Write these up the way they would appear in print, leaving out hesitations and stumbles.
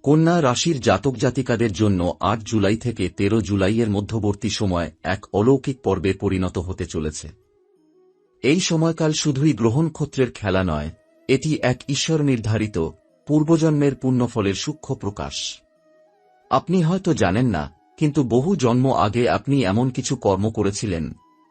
কন্যা রাশির জাতক জাতিকাদের জন্য ৮ জুলাই থেকে ১৩ জুলাইয়ের মধ্যবর্তী সময় এক অলৌকিক পর্বে পরিণত হতে চলেছে। এই সময়কাল শুধুই গ্রহনক্ষত্রের খেলা নয়, এটি এক ঈশ্বর নির্ধারিত পূর্বজন্মের পুণ্যফলের সূক্ষ্ম প্রকাশ। আপনি হয়তো জানেন না, কিন্তু বহু জন্ম আগে আপনি এমন কিছু কর্ম করেছিলেন,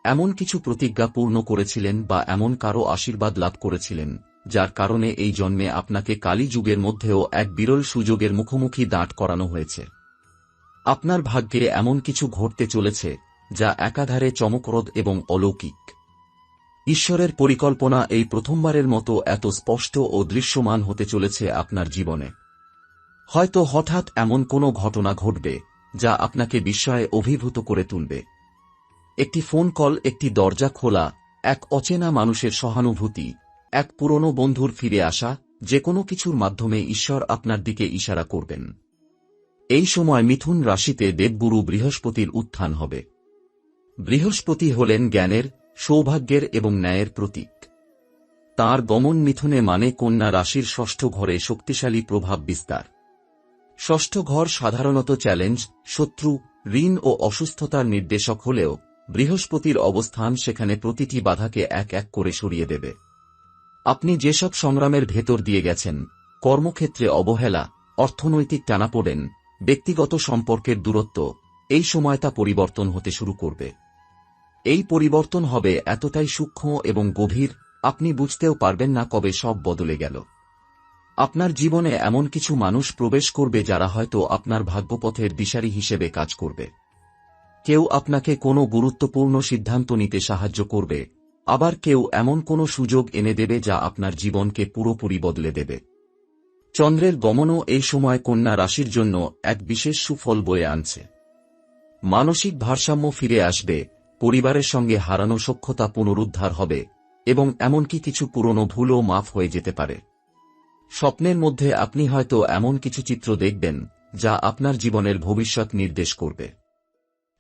এমন কিছু প্রতিজ্ঞা পূর্ণ করেছিলেন বা এমন কারো আশীর্বাদ লাভ করেছিলেন, যার কারণে এই জন্মে আপনাকে কালী যুগের মধ্যেও এক বিরল সুযোগের মুখোমুখি দাঁড় করানো হয়েছে। আপনার ভাগ্যে এমন কিছু ঘটতে চলেছে যা একাধারে চমকপ্রদ এবং অলৌকিক। ঈশ্বরের পরিকল্পনা এই প্রথমবারের মতো এত স্পষ্ট ও দৃশ্যমান হতে চলেছে আপনার জীবনে। হয়তো হঠাৎ এমন কোনো ঘটনা ঘটবে যা আপনাকে বিস্ময়ে অভিভূত করে তুলবে। একটি ফোন কল, একটি দরজা খোলা, এক অচেনা মানুষের সহানুভূতি, এক পুরনো বন্ধুর ফিরে আসা, যে কোনো কিছুর মাধ্যমে ঈশ্বর আপনার দিকে ইশারা করবেন। এই সময় মিথুন রাশিতে দেবগুরু বৃহস্পতির উত্থান হবে। বৃহস্পতি হলেন জ্ঞানের, সৌভাগ্যের এবং ন্যায়ের প্রতীক। তাঁর গমন মিথুনে মানে কন্যা রাশির ষষ্ঠ ঘরে শক্তিশালী প্রভাব বিস্তার। ষষ্ঠ ঘর সাধারণত চ্যালেঞ্জ, শত্রু, ঋণ ও অসুস্থতার নির্দেশক হলেও বৃহস্পতির অবস্থান সেখানে প্রতিটি বাধাকে এক এক করে সরিয়ে দেবে। আপনি যেসব সংগ্রামের ভেতর দিয়ে গেছেন, কর্মক্ষেত্রে অবহেলা, অর্থনৈতিক টানাপোড়েন, ব্যক্তিগত সম্পর্কের দূরত্ব, এই সময় তা পরিবর্তন হতে শুরু করবে। এই পরিবর্তন হবে এতটাই সূক্ষ্ম এবং গভীর, আপনি বুঝতেও পারবেন না কবে সব বদলে গেল। আপনার জীবনে এমন কিছু মানুষ প্রবেশ করবে যারা হয়তো আপনার ভাগ্যপথের দিশারি হিসেবে কাজ করবে। কেউ আপনাকে কোনো গুরুত্বপূর্ণ সিদ্ধান্ত নিতে সাহায্য করবে, আবার কেউ এমন কোনো সুযোগ এনে দেবে যা আপনার জীবনকে পুরোপুরি বদলে দেবে। চন্দ্রের গমনও এই সময় কন্যা রাশির জন্য এক বিশেষ সুফল বয়ে আনছে। মানসিক ভারসাম্য ফিরে আসবে, পরিবারের সঙ্গে হারানো সখ্যতা পুনরুদ্ধার হবে এবং এমনকি কিছু পুরনো ভুলও মাফ হয়ে যেতে পারে। স্বপ্নের মধ্যে আপনি হয়তো এমন কিছু চিত্র দেখবেন যা আপনার জীবনের ভবিষ্যৎ নির্দেশ করবে।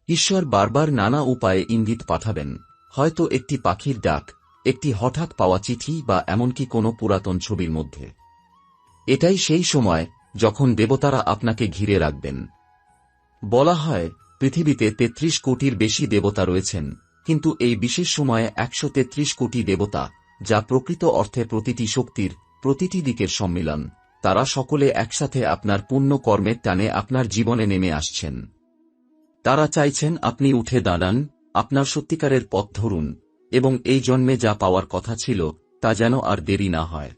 ঈশ্বর বারবার নানা উপায়ে ইঙ্গিত পাঠাবেন, হয়তো একটি পাখির ডাক, একটি হঠাৎ পাওয়া চিঠি বা এমনকি কোনো পুরাতন ছবির মধ্যে। এটাই সেই সময় যখন দেবতারা আপনাকে ঘিরে রাখবেন। বলা হয় পৃথিবীতে ৩৩ কোটির বেশি দেবতা রয়েছেন, কিন্তু এই বিশেষ সময়ে ১৩৩ কোটি দেবতা, যা প্রকৃত অর্থে প্রতিটি শক্তির, প্রতিটি দিকের সম্মিলন, তারা সকলে একসাথে আপনার পুণ্য কর্মের টানে আপনার জীবনে নেমে আসছেন। তারা চাইছেন আপনি উঠে দাঁড়ান, আপনার সত্যিকারের পথ ধরুন এবং এই জন্মে যা পাওয়ার কথা ছিল তা যেন আর দেরি না হয়।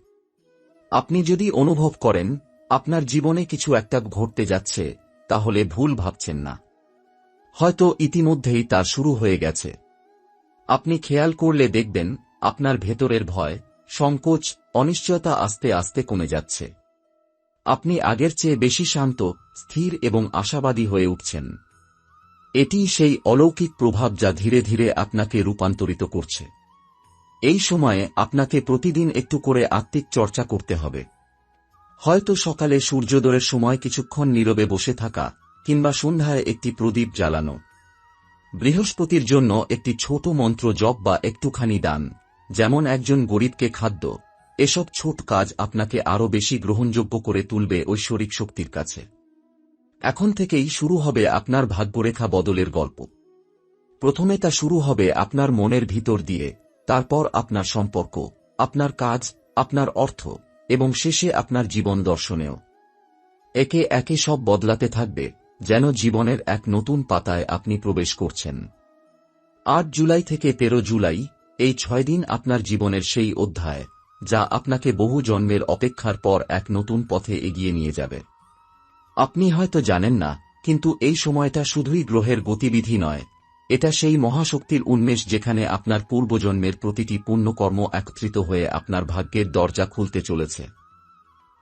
আপনি যদি অনুভব করেন আপনার জীবনে কিছু একটা ঘটতে যাচ্ছে, তাহলে ভুল ভাবছেন না। হয়তো ইতিমধ্যেই তার শুরু হয়ে গেছে। আপনি খেয়াল করলে দেখবেন আপনার ভেতরের ভয়, সংকোচ, অনিশ্চয়তা আস্তে আস্তে কমে যাচ্ছে। আপনি আগের চেয়ে বেশি শান্ত, স্থির এবং আশাবাদী হয়ে উঠছেন। এটি সেই অলৌকিক প্রভাব যা ধীরে ধীরে আপনাকে রূপান্তরিত করছে। এই সময়ে আপনাকে প্রতিদিন একটু করে আত্মিক চর্চা করতে হবে। হয়তো সকালে সূর্যোদয়ের সময় কিছুক্ষণ নীরবে বসে থাকা, কিংবা সন্ধ্যায় একটি প্রদীপ জ্বালানো। বৃহস্পতির জন্য একটি ছোট মন্ত্র জপ বা একটুখানি দান, যেমন একজন গরিবকে খাদ্য, এসব ছোট কাজ আপনাকে আরও বেশি গ্রহণযোগ্য করে তুলবে ঐশ্বরিক শক্তির কাছে। এখন থেকেই শুরু হবে আপনার ভাগ্যরেখা বদলের গল্প। প্রথমে তা শুরু হবে আপনার মনের ভিতর দিয়ে, তারপর আপনার সম্পর্ক, আপনার কাজ, আপনার অর্থ এবং শেষে আপনার জীবন দর্শনেও। একে একে সব বদলাতে থাকবে, যেন জীবনের এক নতুন পাতায় আপনি প্রবেশ করছেন। ৮ জুলাই থেকে ১৩ জুলাই, এই ৬ দিন আপনার জীবনের সেই অধ্যায় যা আপনাকে বহু জন্মের অপেক্ষার পর এক নতুন পথে এগিয়ে নিয়ে যাবে। আপনি হয়তো জানেন না, কিন্তু এই সময়টা শুধুই গ্রহের গতিবিধি নয়, এটা সেই মহাশক্তির উন্মেষ যেখানে আপনার পূর্বজন্মের প্রতিটি পুণ্যকর্ম একত্রিত হয়ে আপনার ভাগ্যের দরজা খুলতে চলেছে।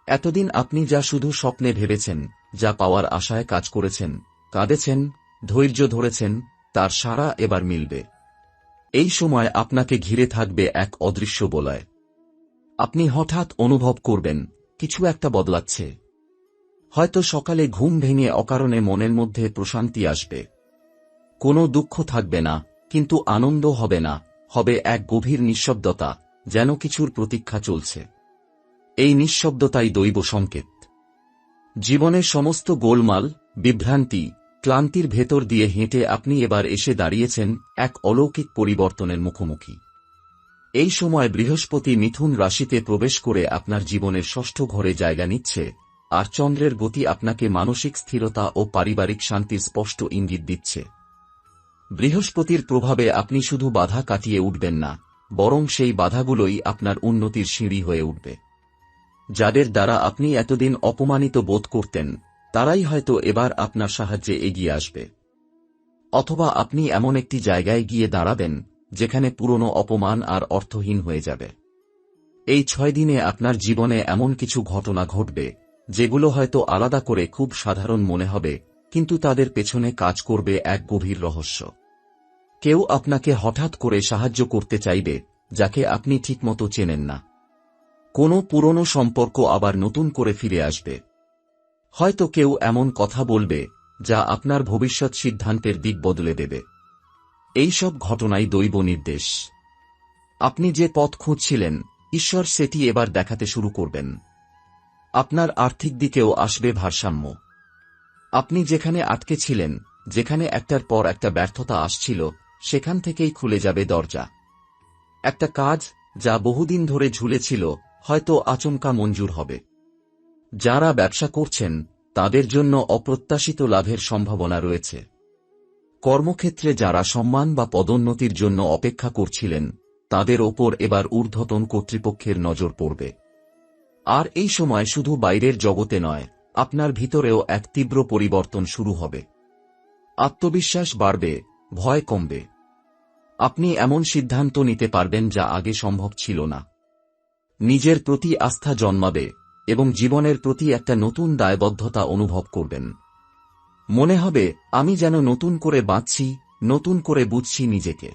এতদিন আপনি যা শুধু স্বপ্নে ভেবেছেন, যা পাওয়ার আশায় কাজ করেছেন, কাঁদেছেন, ধৈর্য ধরেছেন, তার সাড়া এবার মিলবে। এই সময় আপনাকে ঘিরে থাকবে এক অদৃশ্য বলয়। আপনি হঠাৎ অনুভব করবেন কিছু একটা বদলাচ্ছে। হয়তো সকালে ঘুম ভেঙে অকারণে মনের মধ্যে প্রশান্তি আসবে। কোনো দুঃখ থাকবে না, কিন্তু আনন্দ হবে না, হবে এক গভীর নিঃশব্দতা, যেন কিছুর প্রতীক্ষা চলছে। এই নিঃশব্দতাই দৈব সংকেত। জীবনের সমস্ত গোলমাল, বিভ্রান্তি, ক্লান্তির ভেতর দিয়ে হেঁটে আপনি এবার এসে দাঁড়িয়েছেন এক অলৌকিক পরিবর্তনের মুখোমুখি। এই সময় বৃহস্পতি মিথুন রাশিতে প্রবেশ করে আপনার জীবনের ষষ্ঠ ঘরে জায়গা নিচ্ছে, আর চন্দ্রের গতি আপনাকে মানসিক স্থিরতা ও পারিবারিক শান্তির স্পষ্ট ইঙ্গিত দিচ্ছে। বৃহস্পতির প্রভাবে আপনি শুধু বাধা কাটিয়ে উঠবেন না, বরং সেই বাধাগুলোই আপনার উন্নতির সিঁড়ি হয়ে উঠবে। যাদের দ্বারা আপনি এতদিন অপমানিত বোধ করতেন, তারাই হয়তো এবার আপনার সাহায্যে এগিয়ে আসবে। অথবা আপনি এমন একটি জায়গায় গিয়ে দাঁড়াবেন যেখানে পুরনো অপমান আর অর্থহীন হয়ে যাবে। এই 6 দিনে আপনার জীবনে এমন কিছু ঘটনা ঘটবে যেগুলো হয়তো আলাদা করে খুব সাধারণ মনে হবে, কিন্তু তাদের পেছনে কাজ করবে এক গভীর রহস্য। কেউ আপনাকে হঠাৎ করে সাহায্য করতে চাইবে যাকে আপনি ঠিকমতো চেনেন না। কোনো পুরনো সম্পর্ক আবার নতুন করে ফিরে আসবে। হয়তো কেউ এমন কথা বলবে যা আপনার ভবিষ্যৎ সিদ্ধান্তের দিক বদলে দেবে। এই সব ঘটনাই দৈব নির্দেশ। আপনি যে পথ খুঁজছিলেন, ঈশ্বর সেটি এবার দেখাতে শুরু করবেন। আপনার আর্থিক দিকেও আসবে ভারসাম্য। আপনি যেখানে আটকে ছিলেন, যেখানে একটার পর একটা ব্যর্থতা আসছিল, সেখান থেকেই খুলে যাবে দরজা। একটা কাজ যা বহুদিন ধরে ঝুলেছিল হয়তো আচমকা মঞ্জুর হবে। যারা ব্যবসা করছেন তাদের জন্য অপ্রত্যাশিত লাভের সম্ভাবনা রয়েছে। কর্মক্ষেত্রে যারা সম্মান বা পদোন্নতির জন্য অপেক্ষা করছিলেন, তাদের ওপর এবার ঊর্ধ্বতন কর্তৃপক্ষের নজর পড়বে। আর এই সময় শুধু বাইরের জগতে নয়, আপনার ভিতরেও এক তীব্র পরিবর্তন শুরু হবে। আত্মবিশ্বাস বাড়বে, ভয় কমবে। আপনি এমন সিদ্ধান্ত নিতে পারবেন যা আগে সম্ভব ছিল না। নিজের প্রতি আস্থা জন্মাবে এবং জীবনের প্রতি একটা নতুন দায়বদ্ধতা অনুভব করবেন। মনে হবে আমি যেন নতুন করে বাঁচছি, নতুন করে বুঝছি নিজেকে।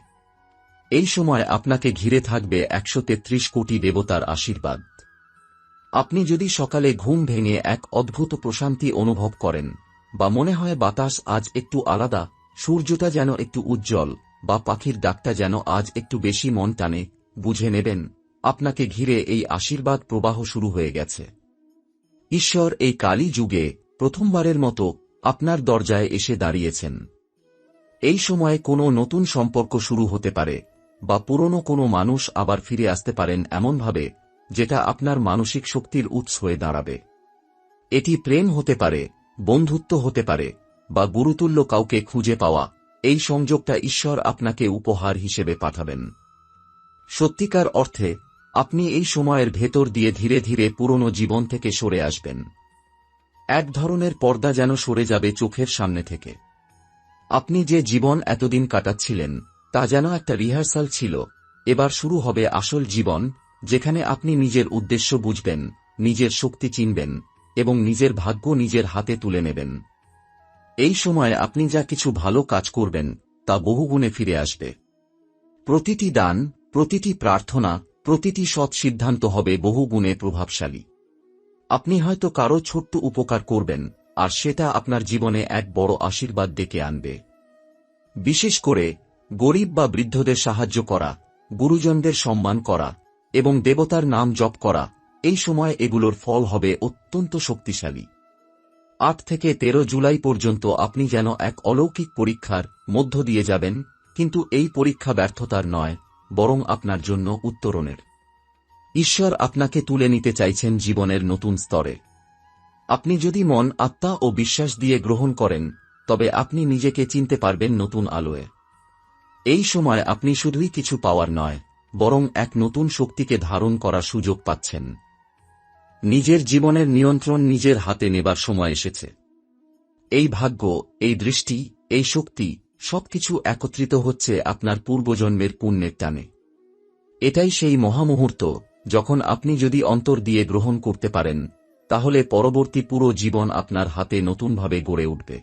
এই সময় আপনাকে ঘিরে থাকবে 133 কোটি দেবতার আশীর্বাদ। আপনি যদি সকালে ঘুম ভেঙে এক অদ্ভুত প্রশান্তি অনুভব করেন, বা মনে হয় বাতাস আজ একটু আলাদা, সূর্যটা যেন একটু উজ্জ্বল, বা পাখির ডাকটা যেন আজ একটু বেশি মন টানে, বুঝে নেবেন আপনাকে ঘিরে এই আশীর্বাদ প্রবাহ শুরু হয়ে গেছে। ঈশ্বর এই কালী যুগে প্রথমবারের মতো আপনার দরজায় এসে দাঁড়িয়েছেন। এই সময়ে কোনো নতুন সম্পর্ক শুরু হতে পারে, বা পুরনো কোনো মানুষ আবার ফিরে আসতে পারেন এমনভাবে যেটা আপনার মানসিক শক্তির উৎস হয়ে দাঁড়াবে। এটি প্রেম হতে পারে, বন্ধুত্ব হতে পারে, বা গুরুতুল্য কাউকে খুঁজে পাওয়া। এই সংযোগটা ঈশ্বর আপনাকে উপহার হিসেবে পাঠাবেন। সত্যিকার অর্থে আপনি এই সময়ের ভেতর দিয়ে ধীরে ধীরে পুরনো জীবন থেকে সরে আসবেন। এক ধরনের পর্দা যেন সরে যাবে চোখের সামনে থেকে। আপনি যে জীবন এতদিন কাটাচ্ছিলেন তা যেন একটা রিহার্সাল ছিল। এবার শুরু হবে আসল জীবন, যেখানে আপনি নিজের উদ্দেশ্য বুঝবেন, নিজের শক্তি চিনবেন এবং নিজের ভাগ্য নিজের হাতে তুলে নেবেন। এই সময়ে আপনি যা কিছু ভালো কাজ করবেন তা বহুগুণে ফিরে আসবে। প্রতিটি দান, প্রতিটি প্রার্থনা, প্রতিটি সৎ সিদ্ধান্ত হবে বহুগুণে প্রভাবশালী। আপনি হয়তো কারো ছোট্ট উপকার করবেন, আর সেটা আপনার জীবনে এক বড় আশীর্বাদ ডেকে আনবে। বিশেষ করে গরিব বা বৃদ্ধদের সাহায্য করা, গুরুজনদের সম্মান করা এবং দেবতার নাম জপ করা, এই সময় এগুলোর ফল হবে অত্যন্ত শক্তিশালী। 8 থেকে 13 জুলাই পর্যন্ত আপনি যেন এক অলৌকিক পরীক্ষার মধ্য দিয়ে যাবেন, কিন্তু এই পরীক্ষা ব্যর্থতার নয়, বরং আপনার জন্য উত্তরণের। ঈশ্বর আপনাকে তুলে নিতে চাইছেন জীবনের নতুন স্তরে। আপনি যদি মন, আত্মা ও বিশ্বাস দিয়ে গ্রহণ করেন, তবে আপনি নিজেকে চিনতে পারবেন নতুন আলোয়। এই সময় আপনি শুধুই কিছু পাওয়ার নয়, বরং এক নতুন শক্তিকে ধারণ করার সুযোগ পাচ্ছেন। নিজের জীবনের নিয়ন্ত্রণ নিজের হাতে নেবার সময় এসেছে। এই ভাগ্য, এই দৃষ্টি, এই শক্তি সবকিছু একত্রিত হচ্ছে আপনার পূর্বজন্মের পুণ্যের টানে। এটাই সেই মহামুহূর্ত যখন আপনি যদি অন্তর দিয়ে গ্রহণ করতে পারেন, তাহলে পরবর্তী পুরো জীবন আপনার হাতে নতুনভাবে গড়ে উঠবে।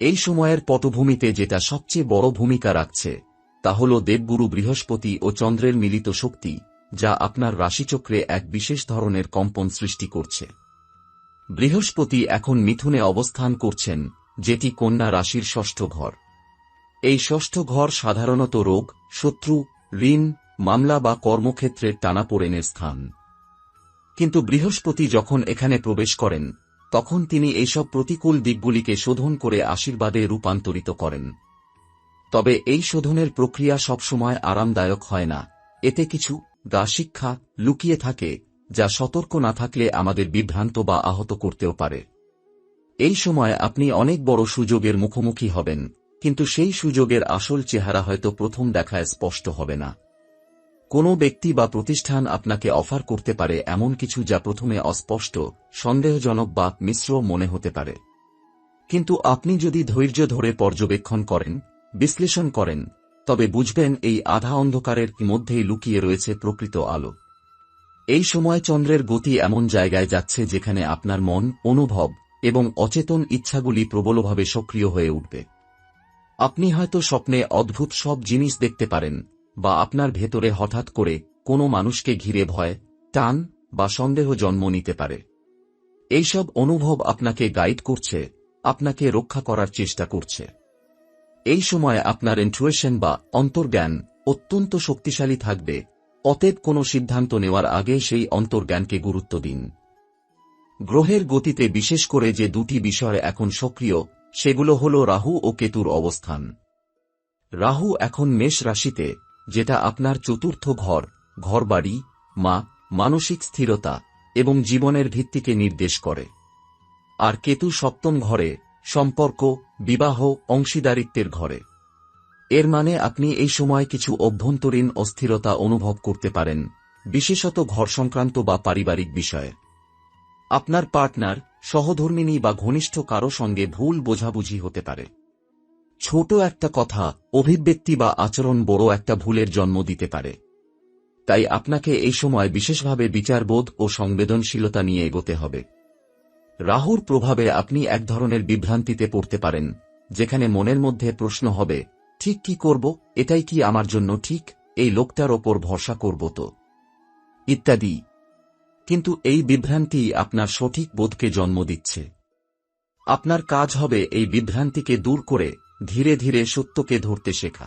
এই সময়ের পটভূমিতে যেটা সবচেয়ে বড় ভূমিকা রাখছে তা হল দেবগুরু বৃহস্পতি ও চন্দ্রের মিলিত শক্তি, যা আপনার রাশিচক্রে এক বিশেষ ধরনের কম্পন সৃষ্টি করছে। বৃহস্পতি এখন মিথুনে অবস্থান করছেন, যেটি কন্যা রাশির ষষ্ঠ ঘর। এই ষষ্ঠ ঘর সাধারণত রোগ, শত্রু, ঋণ, মামলা বা কর্মক্ষেত্রের টানাপোড়েনের স্থান। কিন্তু বৃহস্পতি যখন এখানে প্রবেশ করেন, তখন তিনি এইসব প্রতিকূল দিকগুলিকে শোধন করে আশীর্বাদে রূপান্তরিত করেন। তবে এই শোধনের প্রক্রিয়া সবসময় আরামদায়ক হয় না, এতে কিছু শিক্ষা লুকিয়ে থাকে যা সতর্ক না থাকলে আমাদের বিভ্রান্ত বা আহত করতেও পারে। এই সময় আপনি অনেক বড় সুযোগের মুখোমুখি হবেন, কিন্তু সেই সুযোগের আসল চেহারা হয়তো প্রথম দেখায় স্পষ্ট হবে না। কোনো ব্যক্তি বা প্রতিষ্ঠান আপনাকে অফার করতে পারে এমন কিছু যা প্রথমে অস্পষ্ট, সন্দেহজনক বা মিশ্র মনে হতে পারে। কিন্তু আপনি যদি ধৈর্য ধরে পর্যবেক্ষণ করেন, বিশ্লেষণ করেন, তবে বুঝবেন এই আধা অন্ধকারের মধ্যেই লুকিয়ে রয়েছে প্রকৃত আলো। এই সময় চন্দ্রের গতি এমন জায়গায় যাচ্ছে যেখানে আপনার মন, অনুভব এবং অচেতন ইচ্ছাগুলি প্রবলভাবে সক্রিয় হয়ে উঠবে। আপনি হয়তো স্বপ্নে অদ্ভুত সব জিনিস দেখতে পারেন, বা আপনার ভেতরে হঠাৎ করে কোনো মানুষকে ঘিরে ভয়, টান বা সন্দেহ জন্ম নিতে পারে। এইসব অনুভব আপনাকে গাইড করছে, আপনাকে রক্ষা করার চেষ্টা করছে। এই সময় আপনার ইনটুইশন বা অন্তর্জ্ঞান অত্যন্ত শক্তিশালী থাকবে, অতএব কোনো সিদ্ধান্ত নেওয়ার আগে সেই অন্তর্জ্ঞানকে গুরুত্ব দিন। গ্রহের গতিতে বিশেষ করে যে দুটি বিষয় এখন সক্রিয়, সেগুলো হল রাহু ও কেতুর অবস্থান। রাহু এখন মেষ রাশিতে, যেটা আপনার চতুর্থ ঘর, ঘরবাড়ি, মানসিক স্থিরতা এবং জীবনের ভিত্তিকে নির্দেশ করে। আর কেতু সপ্তম ঘরে, সম্পর্ক, বিবাহ, অংশীদারিত্বের ঘরে। এর মানে আপনি এই সময় কিছু অভ্যন্তরীণ অস্থিরতা অনুভব করতে পারেন, বিশেষত ঘর সংক্রান্ত বা পারিবারিক বিষয়ে। আপনার পার্টনার, সহধর্মিণী বা ঘনিষ্ঠ কারো সঙ্গে ভুল বোঝাবুঝি হতে পারে। ছোট একটা কথা, অভিব্যক্তি বা আচরণ বড় একটা ভুলের জন্ম দিতে পারে। তাই আপনাকে এই সময় বিশেষভাবে বিচারবোধ ও সংবেদনশীলতা নিয়ে এগোতে হবে। রাহুর প্রভাবে আপনি এক ধরনের বিভ্রান্তিতে পড়তে পারেন, যেখানে মনের মধ্যে প্রশ্ন হবে, ঠিক কি করব, এটাই কি আমার জন্য ঠিক, এই লোকটার ওপর ভরসা করব তো, ইত্যাদি। কিন্তু এই বিভ্রান্তি আপনার সঠিক বোধকে জন্ম দিচ্ছে। আপনার কাজ হবে এই বিভ্রান্তিকে দূর করে ধীরে ধীরে সত্যকে ধরতে শেখা।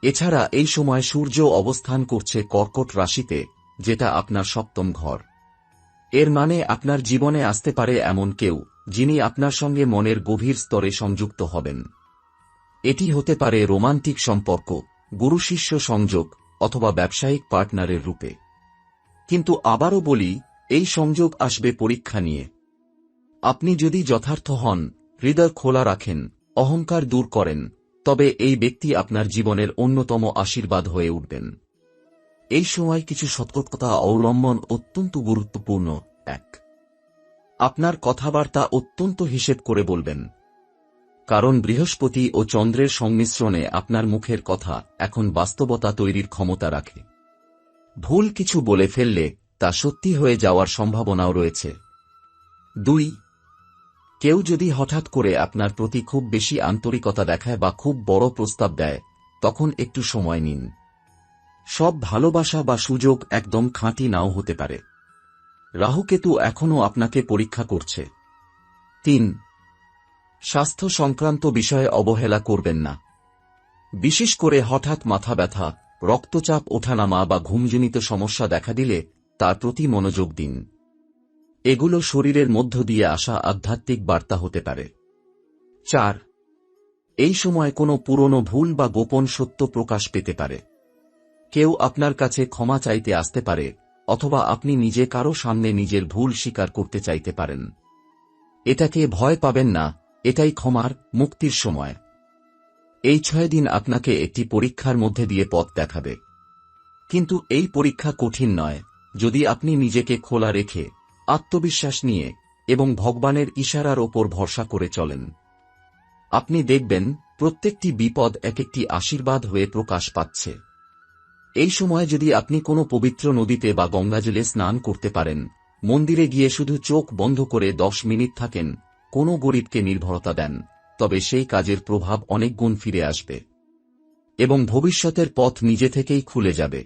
এছাড়া এই সময় সূর্য অবস্থান করছে কর্কট রাশিতে, যেটা আপনার সপ্তম ঘর। এর মানে আপনার জীবনে আসতে পারে এমন কেউ, যিনি আপনার সঙ্গে মনের গভীর স্তরে সংযুক্ত হবেন। এটি হতে পারে রোমান্টিক সম্পর্ক, গুরু শিষ্য সংযোগ, অথবা ব্যবসায়িক পার্টনারের রূপে। কিন্তু আবারও বলি, এই সংযোগ আসবে পরীক্ষা নিয়ে। আপনি যদি যথার্থ হন, হৃদয় খোলা রাখেন, অহংকার দূর করেন, তবে এই ব্যক্তি আপনার জীবনের অন্যতম আশীর্বাদ হয়ে উঠবেন। এই সময় কিছু সতর্কতা অবলম্বন অত্যন্ত গুরুত্বপূর্ণ। ১. আপনার কথাবার্তা অত্যন্ত হিসেব করে বলবেন, কারণ বৃহস্পতি ও চন্দ্রের সংমিশ্রণে আপনার মুখের কথা এখন বাস্তবতা তৈরির ক্ষমতা রাখে। ভুল কিছু বলে ফেললে তা সত্যি হয়ে যাওয়ার সম্ভাবনাও রয়েছে। ২. কেউ যদি হঠাৎ করে আপনার প্রতি খুব বেশি আন্তরিকতা দেখায় বা খুব বড় প্রস্তাব দেয়, তখন একটু সময় নিন। সব ভালোবাসা বা সুযোগ একদম খাঁটি নাও হতে পারে। রাহুকেতু এখনও আপনাকে পরীক্ষা করছে। ৩. স্বাস্থ্য সংক্রান্ত বিষয়ে অবহেলা করবেন না। বিশেষ করে হঠাৎ মাথা ব্যথা, রক্তচাপ ওঠানামা বা ঘুমজনিত সমস্যা দেখা দিলে তার প্রতি মনোযোগ দিন। এগুলো শরীরের মধ্য দিয়ে আসা আধ্যাত্মিক বার্তা হতে পারে। ৪. এই সময় কোনো পুরনো ভুল বা গোপন সত্য প্রকাশ পেতে পারে। কেউ আপনার কাছে ক্ষমা চাইতে আসতে পারে, অথবা আপনি নিজে কারো সামনে নিজের ভুল স্বীকার করতে চাইতে পারেন। এটাকে ভয় পাবেন না, এটাই ক্ষমার, মুক্তির সময়। এই ৬ দিন আপনাকে একটি পরীক্ষার মধ্যে দিয়ে পথ দেখাবে। কিন্তু এই পরীক্ষা কঠিন নয়, যদি আপনি নিজেকে খোলা রেখে, আত্মবিশ্বাস নিয়ে এবং ভগবানের ইশারার ওপর ভরসা করে চলেন। আপনি দেখবেন প্রত্যেকটি বিপদ এক একটি আশীর্বাদ হয়ে প্রকাশ পাচ্ছে। এই সময় যদি আপনি কোনো পবিত্র নদীতে বা গঙ্গাজলে স্নান করতে পারেন, মন্দিরে গিয়ে শুধু চোখ বন্ধ করে ১০ মিনিট থাকেন, কোনো গরিবকে নির্ভরতা দেন, তবে সেই কাজের প্রভাব অনেক গুণ ফিরে আসবে এবং ভবিষ্যতের পথ নিজে থেকেই খুলে যাবে।